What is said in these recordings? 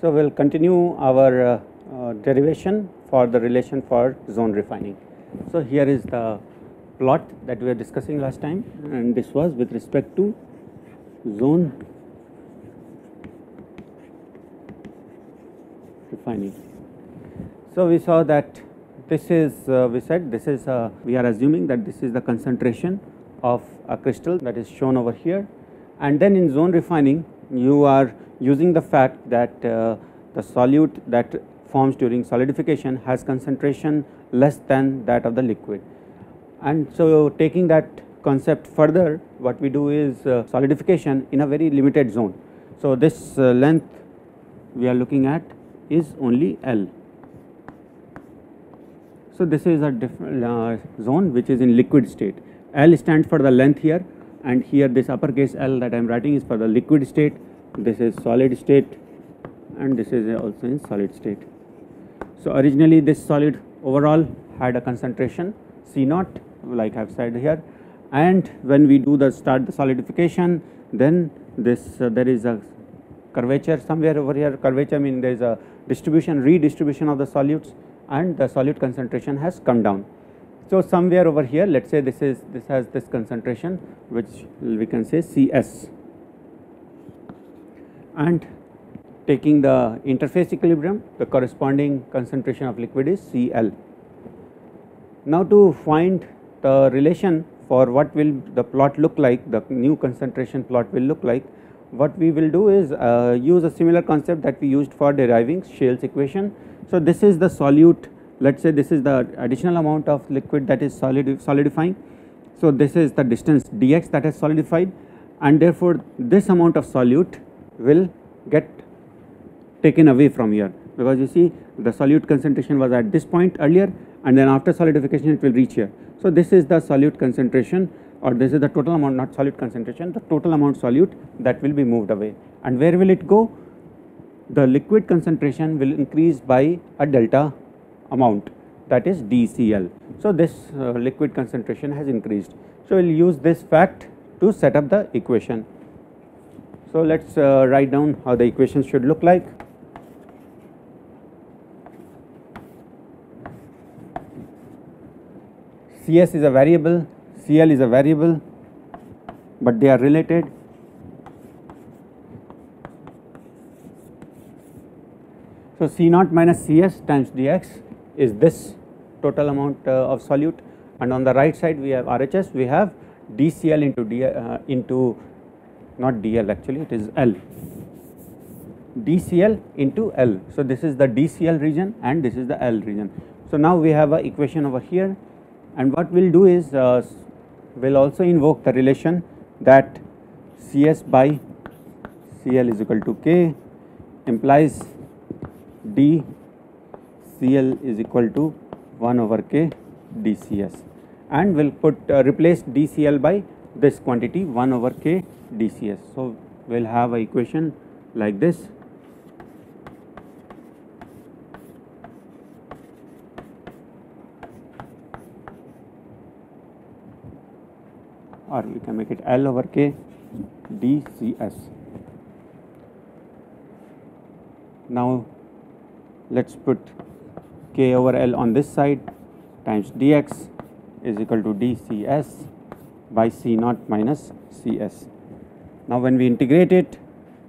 So, we will continue our derivation for the relation for zone refining. So, here is the plot that we were discussing last time, and this was with respect to zone refining. So, we saw that this is we said this is we are assuming that this is the concentration of a crystal that is shown over here, and then in zone refining you are using the fact that the solute that forms during solidification has concentration less than that of the liquid. And so, taking that concept further, what we do is solidification in a very limited zone. So, this length we are looking at is only L. So, this is a different zone which is in liquid state. L stands for the length here, and here this uppercase L that I am writing is for the liquid state. This is solid state, and this is also in solid state. So, originally this solid overall had a concentration C naught, like I have said here, and when we do the start the solidification, then this there is a curvature somewhere over here. Curvature means there is a distribution, redistribution of the solutes, and the solute concentration has come down. So, somewhere over here, let us say this has this concentration which we can say Cs, and taking the interface equilibrium, the corresponding concentration of liquid is Cl. Now, to find the relation for what will the plot look like, the new concentration plot will look like, what we will do is use a similar concept that we used for deriving Schell's equation. So, this is the solute, let us say this is the additional amount of liquid that is solidifying. So, this is the distance dx that has solidified, and therefore, this amount of solute will get taken away from here, because you see the solute concentration was at this point earlier, and then after solidification it will reach here. So, this is the solute concentration, or this is the total amount, not solute concentration, the total amount solute that will be moved away. And where will it go? The liquid concentration will increase by a delta amount, that is dCl. So, this liquid concentration has increased. So, we will use this fact to set up the equation. So, let us write down how the equation should look like. Cs is a variable, Cl is a variable, but they are related. So, C naught minus Cs times dx is this total amount of solute, and on the right side we have RHS, we have dCl into not dl, actually it is L, dCl into L. So, this is the dCl region and this is the L region. So, now we have a equation over here, and what we will do is we will also invoke the relation that Cs by Cl is equal to K implies dCl is equal to 1 over K dCs, and we will put replace dCl by this quantity 1 over K dCs. So, we will have a equation like this. Or we can make it L over K dCs. Now, let us put K over L on this side times dx is equal to dCs by C naught minus Cs. Now, when we integrate it,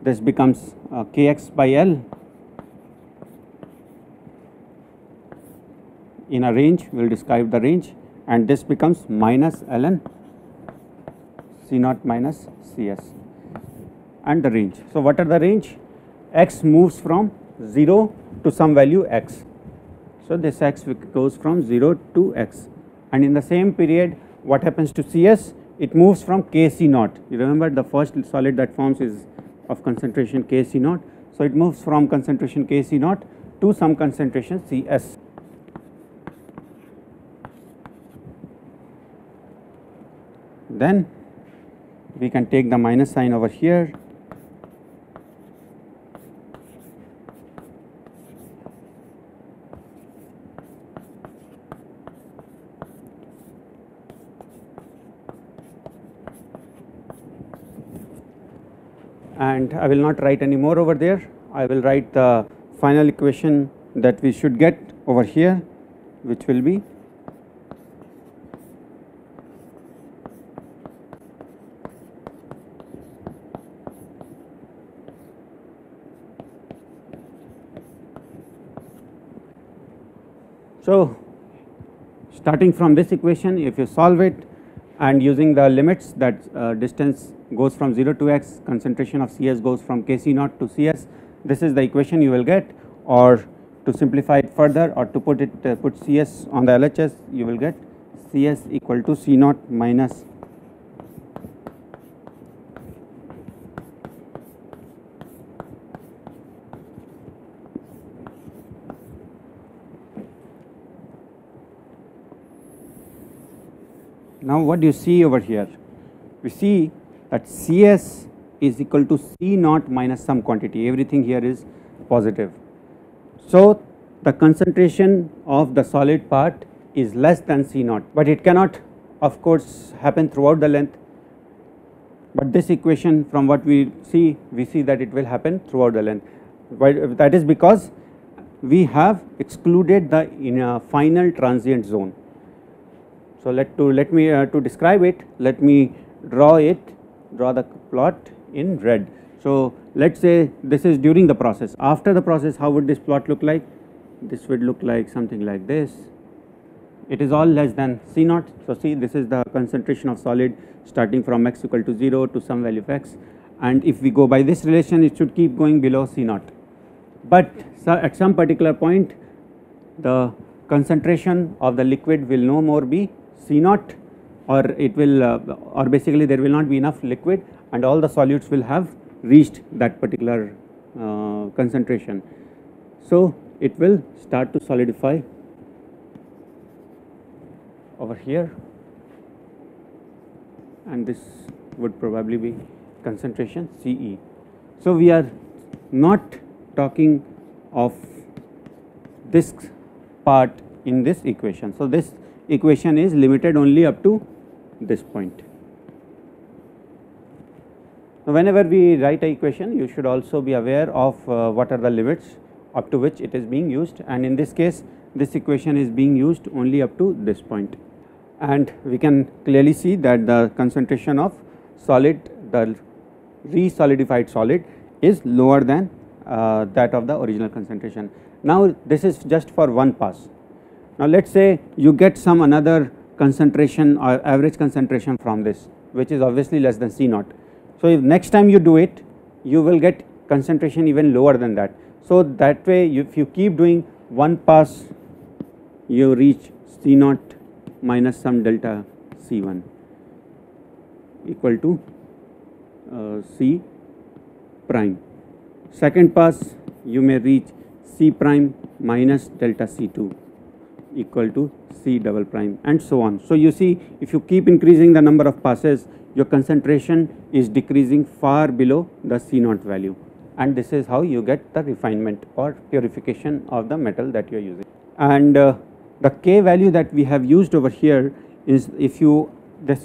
this becomes Kx by L in a range, we will describe the range, and this becomes minus ln C naught minus Cs and the range. So, what are the range? X moves from 0 to some value x. So, this x goes from 0 to x, and in the same period what happens to Cs? It moves from Kc naught. You remember the first solid that forms is of concentration Kc naught. So, it moves from concentration Kc naught to some concentration Cs. Then we can take the minus sign over here, and I will not write any more over there. I will write the final equation that we should get over here, which will be so starting from this equation, if you solve it and using the limits that distance goes from 0 to x, concentration of Cs goes from Kc naught to Cs, this is the equation you will get. Or to simplify it further, or to put Cs on the LHS, you will get Cs equal to C naught minus now what do you see over here? We see that Cs is equal to C naught minus some quantity, everything here is positive. So the concentration of the solid part is less than C naught, but it cannot of course happen throughout the length, but this equation from what we see that it will happen throughout the length. Why? That is because we have excluded the in a final transient zone. So to describe it, let me draw the plot in red. So let us say this is during the process. After the process, how would this plot look like? This would look like something like this. It is all less than C naught. So see, this is the concentration of solid starting from x equal to 0 to some value of x, and if we go by this relation, it should keep going below C naught. But at some particular point, the concentration of the liquid will no more be C naught, or it will or basically there will not be enough liquid and all the solutes will have reached that particular concentration. So it will start to solidify over here, and this would probably be concentration Ce. So we are not talking of this part in this equation. So this equation is limited only up to this point. So whenever we write an equation, you should also be aware of what are the limits up to which it is being used, and in this case this equation is being used only up to this point. And we can clearly see that the concentration of solid, the resolidified solid, is lower than that of the original concentration. Now this is just for one pass. Now let us say you get some another concentration or average concentration from this, which is obviously less than C naught. So if next time you do it, you will get concentration even lower than that. So that way, if you keep doing one pass, you reach C naught minus some delta C1 equal to C prime. Second pass, you may reach C prime minus delta C2 equal to C double prime, and so on. So you see, if you keep increasing the number of passes, your concentration is decreasing far below the C naught value, and this is how you get the refinement or purification of the metal that you are using. And the K value that we have used over here is, if you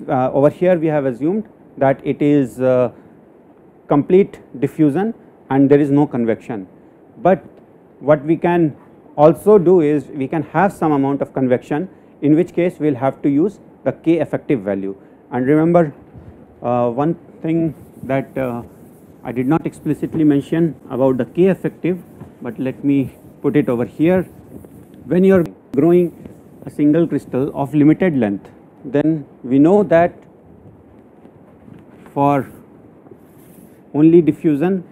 over here we have assumed that it is complete diffusion and there is no convection, but what we can also do is we can have some amount of convection, in which case we will have to use the K effective value. And remember one thing that I did not explicitly mention about the K effective, but let me put it over here. When you are growing a single crystal of limited length, then we know that for only diffusion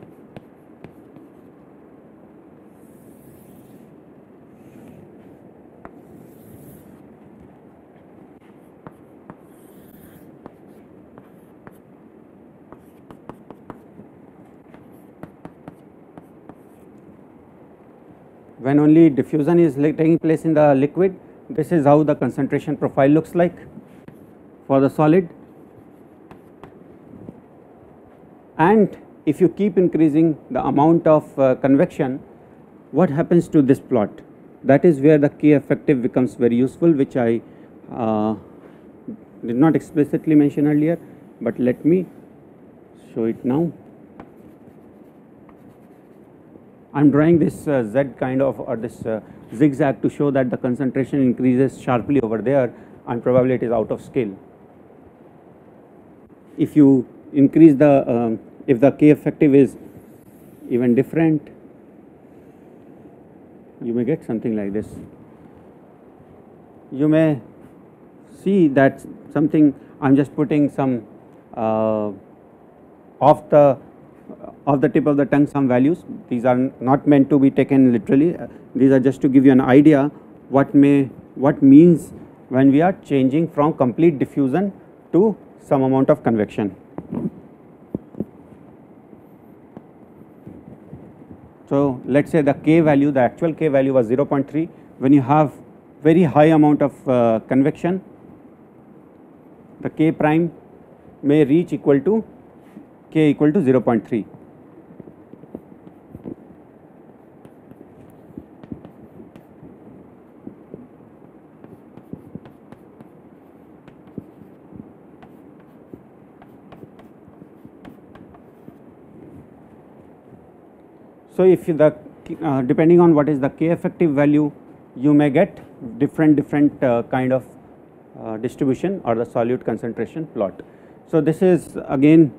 when only diffusion is taking place in the liquid, this is how the concentration profile looks like for the solid. And if you keep increasing the amount of convection, what happens to this plot? That is where the K effective becomes very useful, which I did not explicitly mention earlier, but let me show it now. I am drawing this Z kind of, or this zigzag to show that the concentration increases sharply over there and probably it is out of scale. If you increase the, if the K effective is even different, you may get something like this. You may see that something, I am just putting some off the tip of the tongue some values. These are not meant to be taken literally, these are just to give you an idea what means when we are changing from complete diffusion to some amount of convection. So let us say the K value, the actual K value was 0.3. When you have very high amount of convection, the K prime may reach equal to K equal to 0.3. So if the depending on what is the K effective value, you may get different kind of distribution or the solute concentration plot. So this is again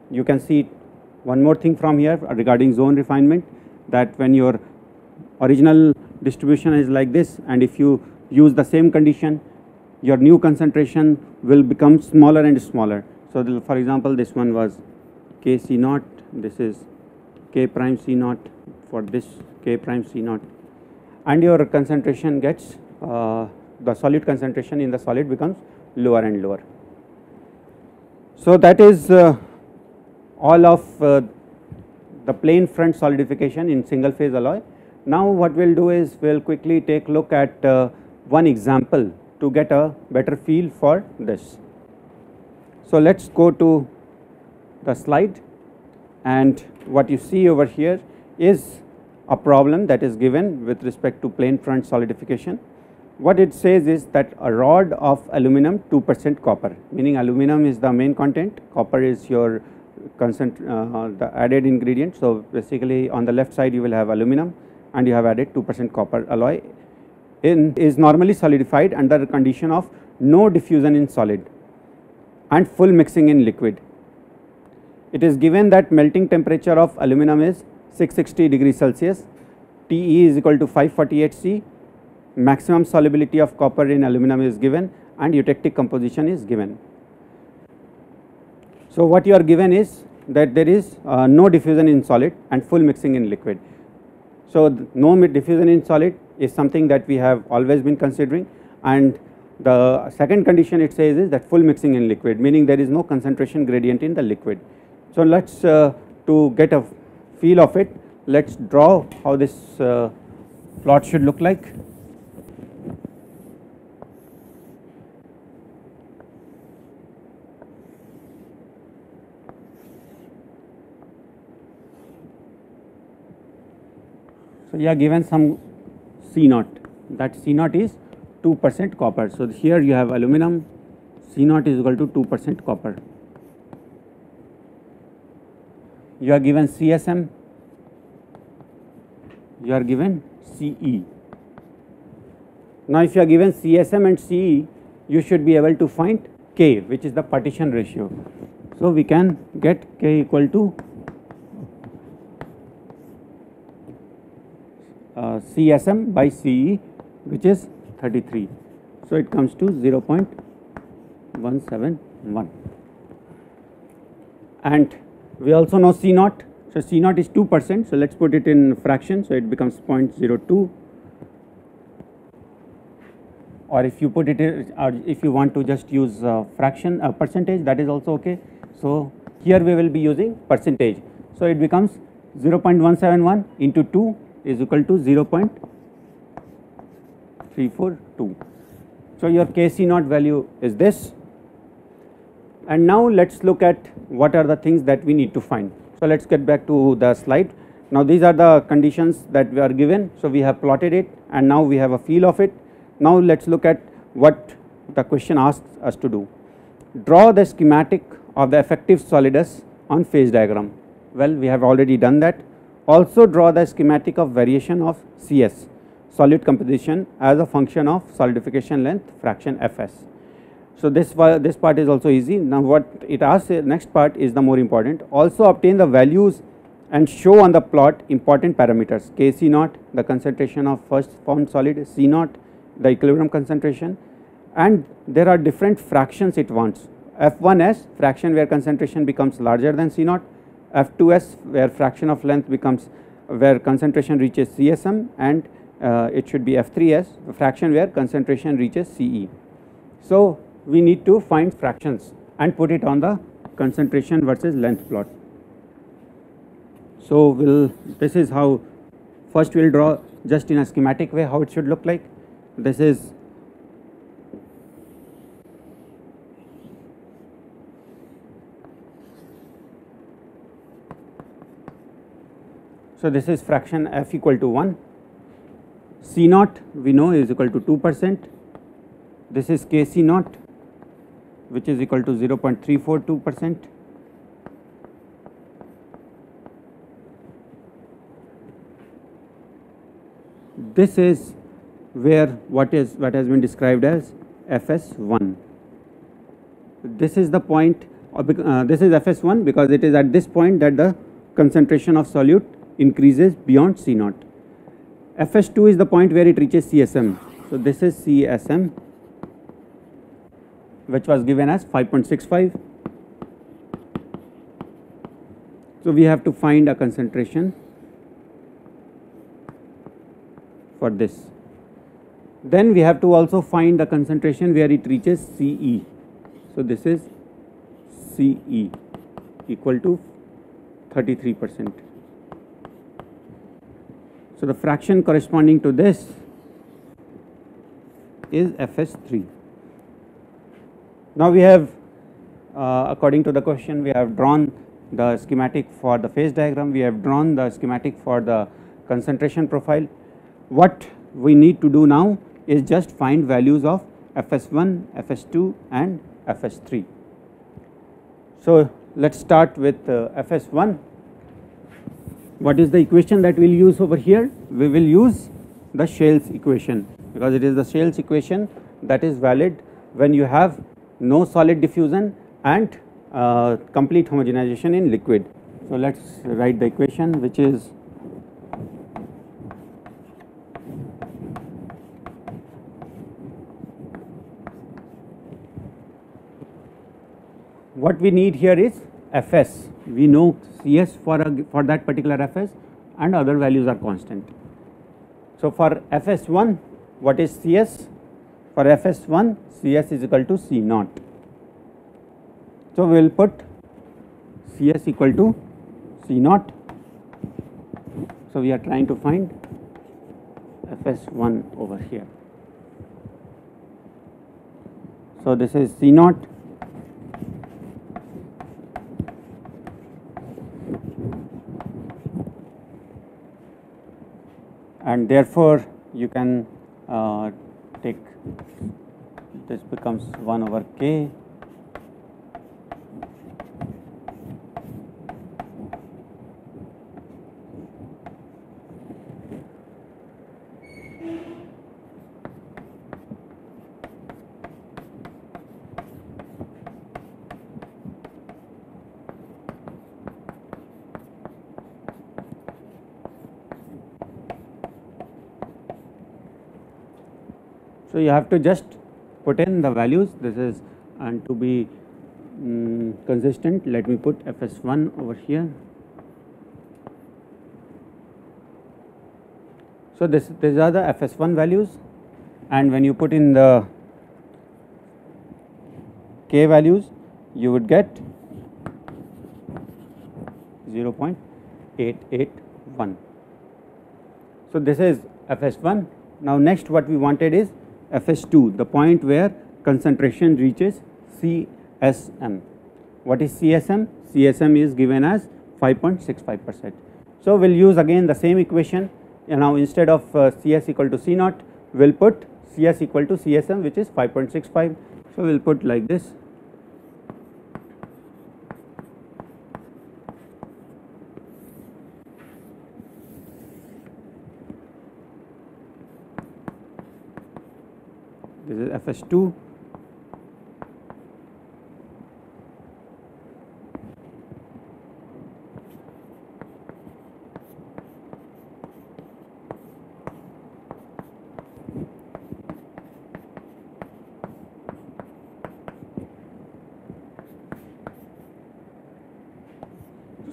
you can see one more thing from here regarding zone refinement, that when your original distribution is like this and if you use the same condition, your new concentration will become smaller and smaller. So for example, this one was K C naught, this is K prime C naught, for this K prime C naught, and your concentration gets the solute concentration in the solid becomes lower and lower. So that is all of the plane front solidification in single phase alloy. Now what we will do is we will quickly take a look at one example to get a better feel for this. So let us go to the slide, and what you see over here is a problem that is given with respect to plane front solidification. What it says is that a rod of aluminum 2% copper, meaning aluminum is the main content, copper is your the added ingredient. So basically on the left side you will have aluminum and you have added 2% copper alloy is normally solidified under the condition of no diffusion in solid and full mixing in liquid. It is given that melting temperature of aluminum is 660 degrees Celsius, TE is equal to 548 C, maximum solubility of copper in aluminum is given and eutectic composition is given. So what you are given is that there is no diffusion in solid and full mixing in liquid. So no diffusion in solid is something that we have always been considering, and the second condition it says is that full mixing in liquid, meaning there is no concentration gradient in the liquid. So let us to get a feel of it, let us draw how this plot should look like. So you are given some C naught, that C naught is 2% copper. So here you have aluminum, C naught is equal to 2% copper. You are given CSM, you are given CE. Now if you are given CSM and CE, you should be able to find K, which is the partition ratio. So we can get K equal to CSM by CE, which is 33. So it comes to 0.171, and we also know C naught. So C naught is 2%, so let us put it in fraction, so it becomes 0.02, or if you put it in, or if you want to just use fraction percentage, that is also okay. So here we will be using percentage, so it becomes 0.171 into 2 is equal to 0.342. So your Kc naught value is this, and now let us look at what are the things that we need to find. So let us get back to the slide. Now these are the conditions that we are given, so we have plotted it and now we have a feel of it. Now let us look at what the question asks us to do. Draw the schematic of the effective solidus on phase diagram. Well, we have already done that. Also draw the schematic of variation of CS, solute composition, as a function of solidification length fraction Fs. So this part is also easy. Now what it asks, next part is the more important. Also obtain the values and show on the plot important parameters, Kc naught, the concentration of first formed solid, C naught, the equilibrium concentration, and there are different fractions it wants. F1s, fraction where concentration becomes larger than C naught, F2s, where fraction of length becomes where concentration reaches CSM, and it should be F3s, fraction where concentration reaches CE. So we need to find fractions and put it on the concentration versus length plot. So this is how first we will draw just in a schematic way how it should look like. This is fraction F equal to 1, C naught we know is equal to 2%, this is Kc naught which is equal to 0.342%. This is where what has been described as Fs1. This is the point, this is Fs1 because it is at this point that the concentration of solute increases beyond C naught. Fs2 is the point where it reaches CSM. So this is CSM, which was given as 5.65. So we have to find a concentration for this. Then we have to also find the concentration where it reaches CE. So this is CE equal to 33%. So the fraction corresponding to this is Fs3. Now we have according to the question we have drawn the schematic for the phase diagram, we have drawn the schematic for the concentration profile. What we need to do now is just find values of Fs1, Fs2 and Fs3. So let us start with Fs1. What is the equation that we will use over here? We will use the Shales equation because it is the Shales equation that is valid when you have no solid diffusion and complete homogenization in liquid. So let us write the equation, which is what we need here is Fs. We know Cs for that particular Fs and other values are constant. So for Fs1, what is Cs? For Fs1, Cs is equal to C naught. So we will put Cs equal to C naught. So we are trying to find Fs1 over here. So this is C naught. And therefore you can take this becomes 1 over k . So you have to just put in the values. This is, and to be consistent, let me put Fs1 over here. So these are the Fs1 values, and when you put in the k values, you would get 0.881. So this is Fs1. Now next what we wanted is Fs2, the point where concentration reaches CSM. What is CSM? CSM is given as 5.65%. So we will use again the same equation. Now instead of Cs equal to C naught, we will put Cs equal to CSM, which is 5.65. So we will put like this. this is Fs2 .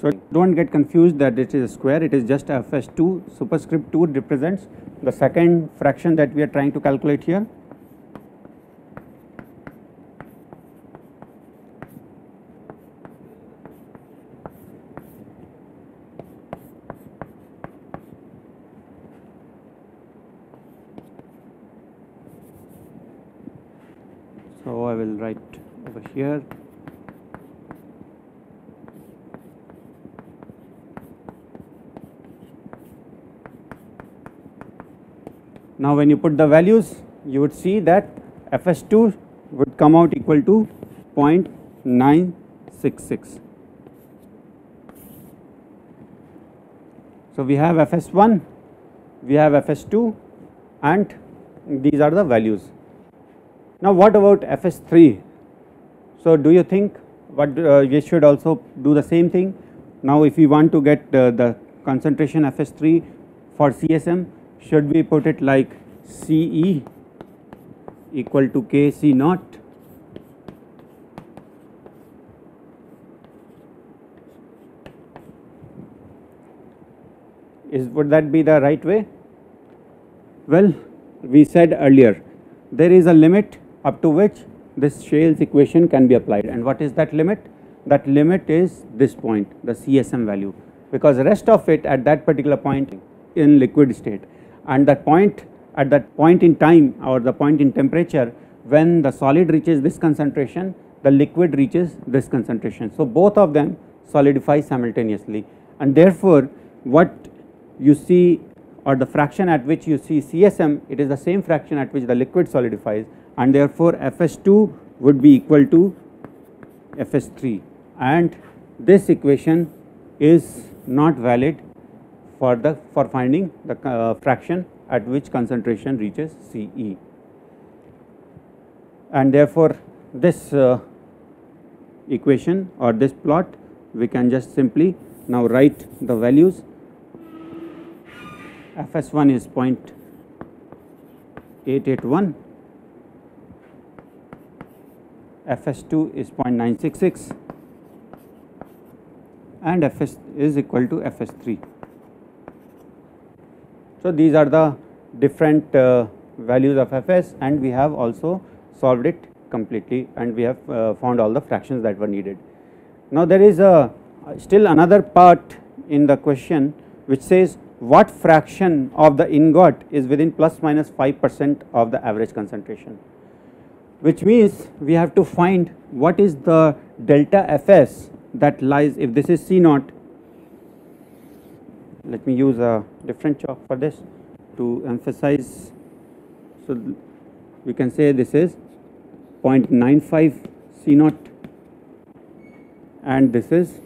So don't get confused that it is a square, it is just Fs2, superscript 2 represents the second fraction that we are trying to calculate here. So I will write over here . Now when you put the values, you would see that Fs2 would come out equal to 0.966. So we have Fs1, we have Fs2, and these are the values. Now what about Fs3? So do you think what we should also do the same thing? Now if we want to get the concentration Fs3 for CSM, should we put it like Ce equal to Kc naught? Would that be the right way? Well, we said earlier there is a limit up to which this Shell's equation can be applied, and what is that limit? That limit is this point, the CSM value, because the rest of it at that particular point in liquid state, and that point at that point in time or the point in temperature when the solid reaches this concentration, the liquid reaches this concentration. So both of them solidify simultaneously, and therefore what you see, or the fraction at which you see CSM, it is the same fraction at which the liquid solidifies, and therefore Fs2 would be equal to Fs3, and this equation is not valid for finding the fraction at which concentration reaches Ce, and therefore this equation or this plot we can just simply now write the values. Fs1 is 0.881, Fs2 is 0.966, and Fs is equal to Fs3. So these are the different values of Fs, and we have also solved it completely, and we have found all the fractions that were needed. Now there is still another part in the question which says what fraction of the ingot is within plus minus 5% of the average concentration, which means we have to find what is the delta Fs that lies, if this is C naught. Let me use a different chalk for this to emphasize. So we can say this is 0.95 C naught, and this is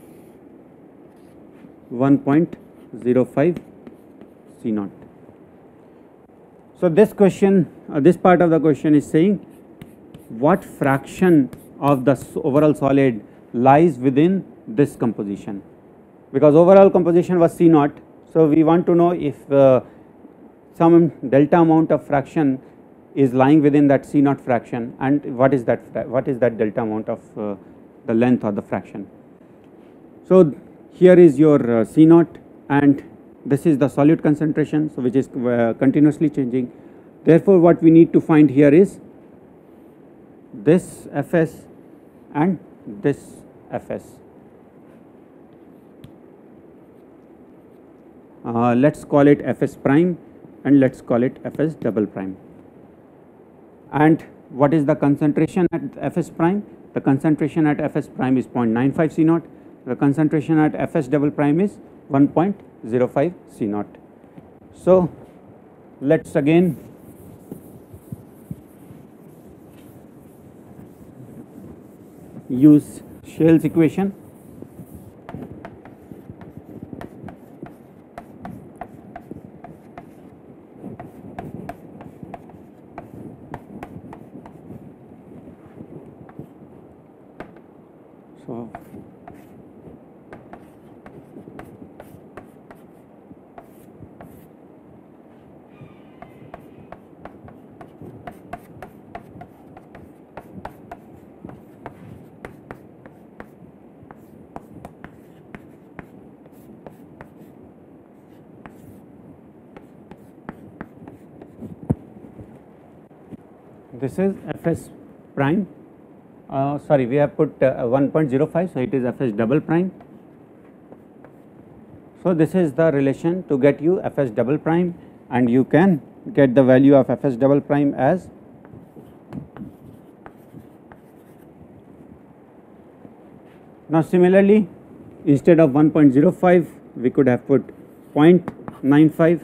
1.05 C naught. So this question, this part of the question is saying what fraction of the overall solid lies within this composition, because overall composition was C naught. So we want to know if some delta amount of fraction is lying within that C naught fraction, and what is that delta amount of the length or the fraction. So here is your C naught, and this is the solute concentration, so which is continuously changing. Therefore what we need to find here is this Fs and this Fs. Let's call it Fs prime and let's call it Fs double prime. And what is the concentration at Fs prime? The concentration at Fs prime is 0.95 C naught. The concentration at Fs double prime is 1.05 C naught. So let's again use Shell's equation. So, this is Fs prime, sorry, we have put 1.05, so it is Fs double prime. So, this is the relation to get you Fs double prime, and you can get the value of Fs double prime as now. Similarly, instead of 1.05 we could have put 0.95.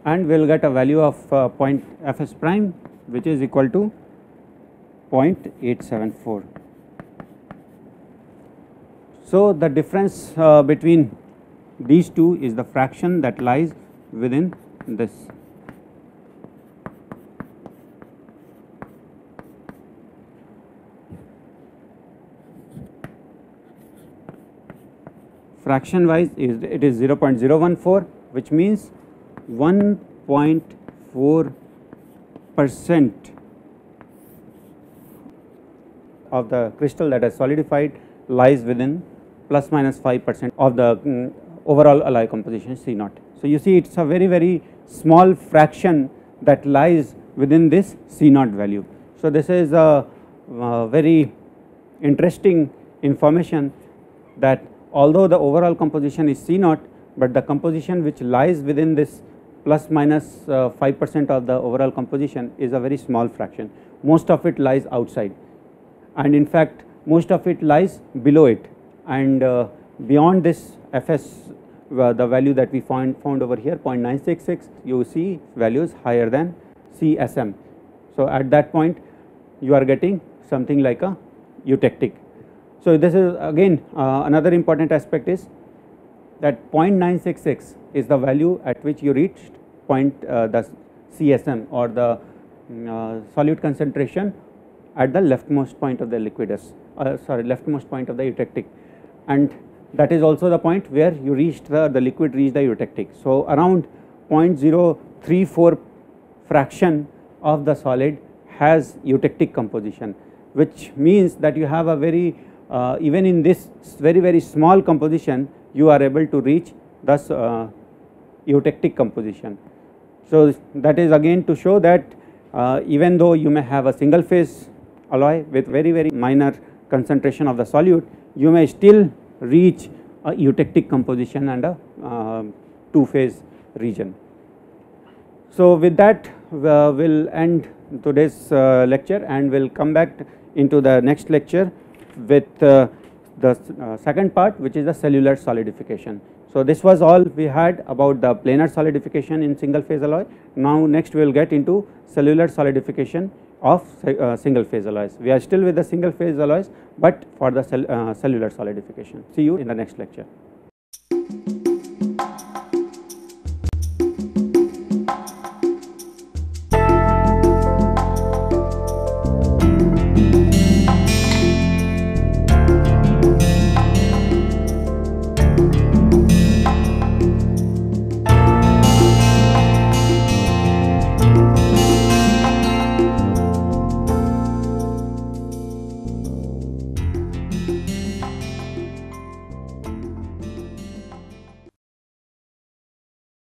And we will get a value of point Fs prime, which is equal to 0.874. So, the difference between these two is the fraction that lies within this. Fraction wise it is 0.014, which means 1.4% of the crystal that has solidified lies within plus minus 5% of the overall alloy composition C naught. So, you see it is a very small fraction that lies within this C naught value. So, this is a very interesting information that although the overall composition is C naught, but the composition which lies within this plus minus 5% of the overall composition is a very small fraction. Most of it lies outside, and in fact most of it lies below it, and beyond this Fs, the value that we found over here 0.966, you see values higher than CSM. So, at that point you are getting something like a eutectic. So, this is again another important aspect is that 0.966 is the value at which you reached the CSM, or the solute concentration at the leftmost point of the liquidus, leftmost point of the eutectic, and that is also the point where you reached the liquid reached the eutectic. So, around 0.034 fraction of the solid has eutectic composition, which means that you have a very even in this very small composition you are able to reach thus eutectic composition. So, that is again to show that even though you may have a single phase alloy with very minor concentration of the solute, you may still reach a eutectic composition and a two phase region. So, with that we will end today's lecture, and we will come back into the next lecture with the second part, which is the cellular solidification. So, this was all we had about the planar solidification in single phase alloy. Now, next we will get into cellular solidification of single phase alloys. We are still with the single phase alloys, but for the cellular solidification. See you in the next lecture.